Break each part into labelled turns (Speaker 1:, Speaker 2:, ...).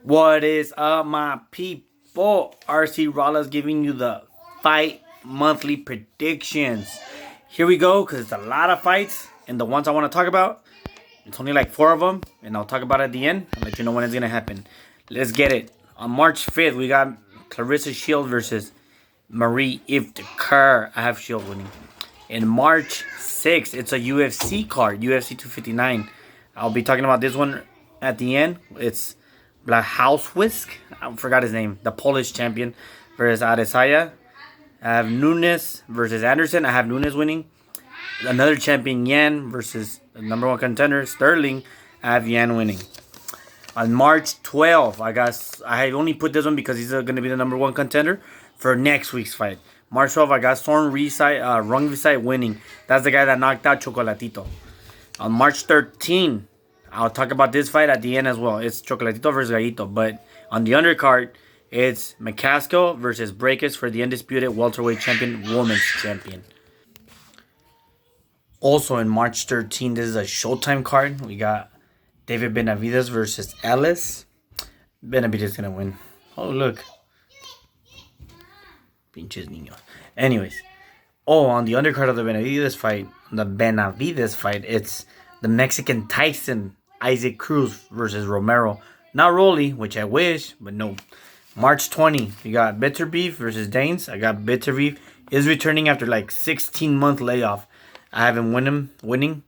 Speaker 1: What is up, my people? RC Rollers giving you the fight monthly predictions. Here we go, because it's a lot of fights, and the ones I want to talk about, it's only like 4 of them, and I'll talk about it at the end. I'll let you know when it's going to happen. Let's get it. On March 5th, we got Clarissa Shield versus Marie Dicare. I have Shield winning. In March 6th, it's a UFC card, UFC 259. I'll be talking about this one at the end. It's Blachowiz, I forgot his name, the Polish champion versus Adesanya. I have Nunes versus Anderson. I have Nunes winning. Another champion, Yan, versus the number 1 contender, Sterling. I have Yan winning. On March 12th, I only put this one because he's going to be the number 1 contender for next week's fight. March 12th, I got Storm Rungvisai winning. That's the guy that knocked out Chocolatito. On March 13th, I'll talk about this fight at the end as well. It's Chocolatito versus Gallito. But on the undercard, it's McCaskill versus Braekhus for the undisputed welterweight champion, women's champion. Also in March 13th, this is a Showtime card. We got David Benavidez versus Ellis. Benavidez is going to win. Oh, look. Pinches niños. Anyways. On the undercard of the Benavidez fight, it's the Mexican Tyson, Isaac Cruz versus Romero. Not Rolly, which I wish, but no. March 20, you got Beterbiev versus Daines. I got Beterbiev is returning after like 16-month layoff. I have him winning.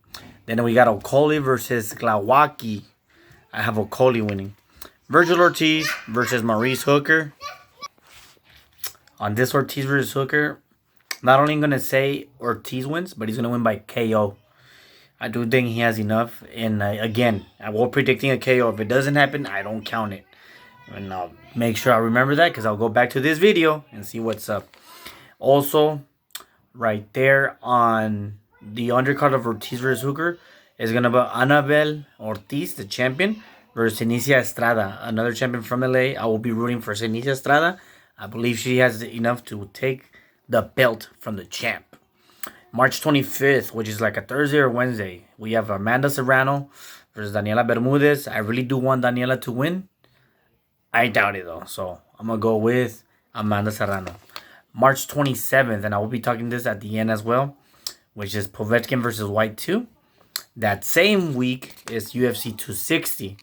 Speaker 1: Then we got Okolie versus Glowacki. I have Okolie winning. Virgil Ortiz versus Maurice Hooker. On this Ortiz versus Hooker, not only going to say Ortiz wins, but he's going to win by KO. I do think he has enough. And again, I will predicting a KO. If it doesn't happen, I don't count it. And I'll make sure I remember that because I'll go back to this video and see what's up. Also, right there on the undercard of Ortiz versus Hooker is going to be Anabel Ortiz, the champion, versus Sinisia Estrada, another champion from LA. I will be rooting for Sinisia Estrada. I believe she has enough to take the belt from the champ. March 25th, which is like a Thursday or Wednesday, we have Amanda Serrano versus Daniela Bermudez. I really do want Daniela to win. I doubt it though, so I'm going to go with Amanda Serrano. March 27th, and I will be talking this at the end as well, which is Povetkin versus Whyte 2. That same week is UFC 260,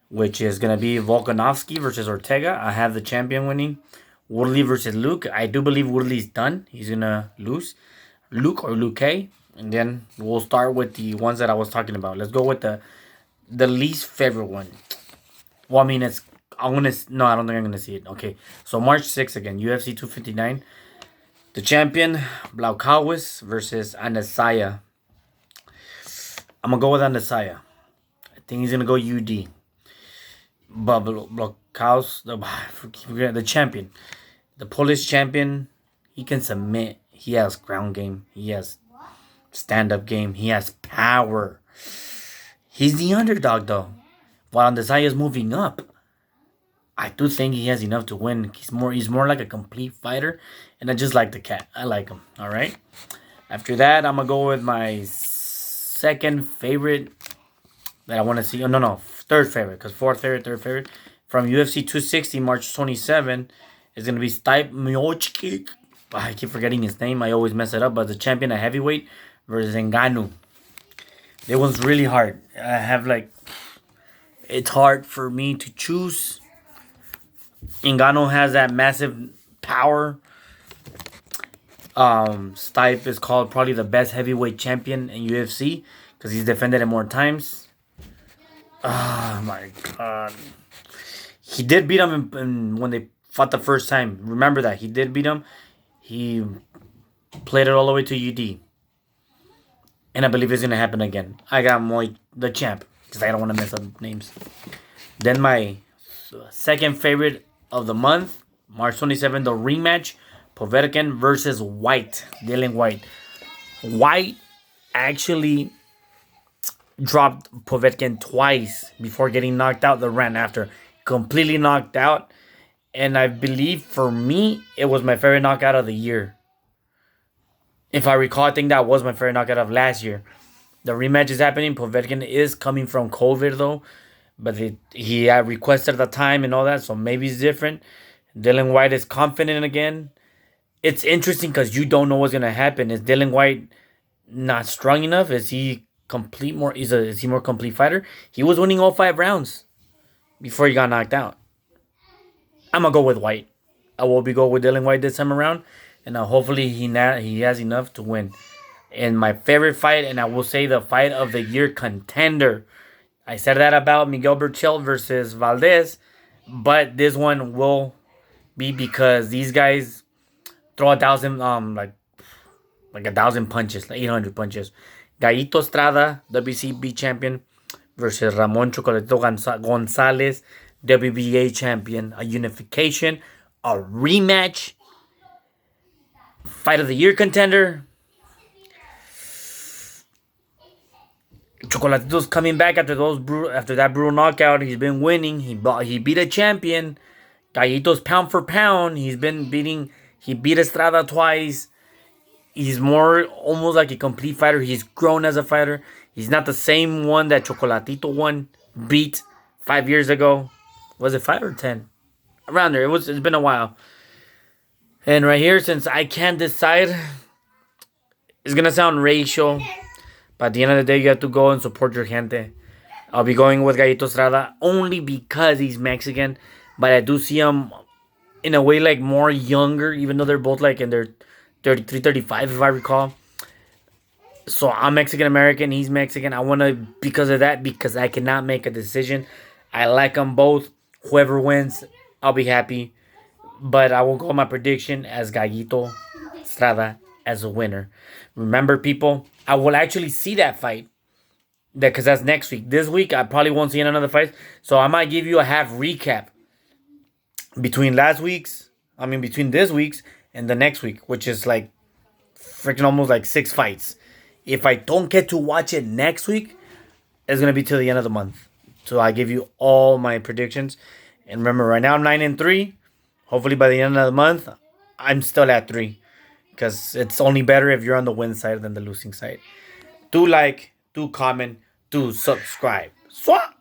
Speaker 1: which is going to be Volkanovski versus Ortega. I have the champion winning. Woodley versus Luque. I do believe Woodley's done. He's going to lose. Luque. And then we'll start with the ones that I was talking about. Let's go with the least favorite one. Well, I mean, I don't think I'm going to see it. Okay. So March 6th again, UFC 259. The champion, Blachowiz versus Adesanya. I'm going to go with Adesanya. I think he's going to go UD. But Blachowiz, the champion, the Polish champion, he can submit. He has ground game. He has stand-up game. He has power. He's the underdog, though. While Adesanya is moving up, I do think he has enough to win. He's more like a complete fighter, and I just like the cat. I like him. All right. After that, I'm gonna go with my second favorite that I want to see. Oh no, third favorite, because fourth favorite, third favorite from UFC 260, March 27 is gonna be Stipe Miocic. I keep forgetting his name. I always mess it up. But the champion at heavyweight versus Ngannou. It was really hard. It's hard for me to choose. Ngannou has that massive power. Stipe is called probably the best heavyweight champion in UFC because he's defended it more times. Oh my god. He did beat him when they fought the first time. Remember that. He did beat him. He played it all the way to UD. And I believe it's going to happen again. I got the champ because I don't want to mess up names. Then my second favorite of the month, March 27, the rematch, Povetkin versus Whyte, Dylan Whyte. Whyte actually dropped Povetkin twice before getting knocked out the round after. Completely knocked out. And I believe, for me, it was my favorite knockout of the year. If I recall, I think that was my favorite knockout of last year. The rematch is happening. Povetkin is coming from COVID, though. but he requested the time and all that, so maybe it's different. Dylan Whyte is confident again. It's interesting because you don't know what's gonna happen. Is Dylan Whyte not strong enough? Is he complete more? Is he more complete fighter? He was winning all 5 rounds before he got knocked out. I'm gonna go with Whyte. I will be go with Dylan Whyte this time around, and hopefully he has enough to win. And my favorite fight, and I will say the fight of the year contender. I said that about Miguel Berchelt versus Valdez, but this one will be because these guys throw 1,000 like 1,000 punches, like 800 punches. Gallito Estrada, WCB champion, versus Ramon Chocolatito Gonzalez, WBA champion. A unification, a rematch, fight of the year contender. Chocolatito's coming back after that brutal knockout. He's been winning. He beat a champion. Gallito's pound for pound. He beat Estrada twice. He's more almost like a complete fighter. He's grown as a fighter. He's not the same one that Chocolatito beat 5 years ago. Was it 5 or 10? Around there. It's been a while. And right here, since I can't decide, it's gonna sound racial. But at the end of the day, you have to go and support your gente. I'll be going with Gallito Estrada only because he's Mexican. But I do see him in a way like more younger, even though they're both like in their 33, 35, if I recall. So I'm Mexican American, he's Mexican. I want to, because of that, because I cannot make a decision. I like them both. Whoever wins, I'll be happy. But I will go my prediction as Gallito Estrada as a winner. Remember, people, I will actually see that fight. Because that's next week. This week, I probably won't see another fight. So I might give you a half recap between between this week's and the next week, which is like freaking almost like 6 fights. If I don't get to watch it next week, it's going to be till the end of the month. So I give you all my predictions. And remember, right now I'm 9-3. Hopefully by the end of the month, I'm still at 3. Because it's only better if you're on the win side than the losing side. Do like, do comment, do subscribe. Swap!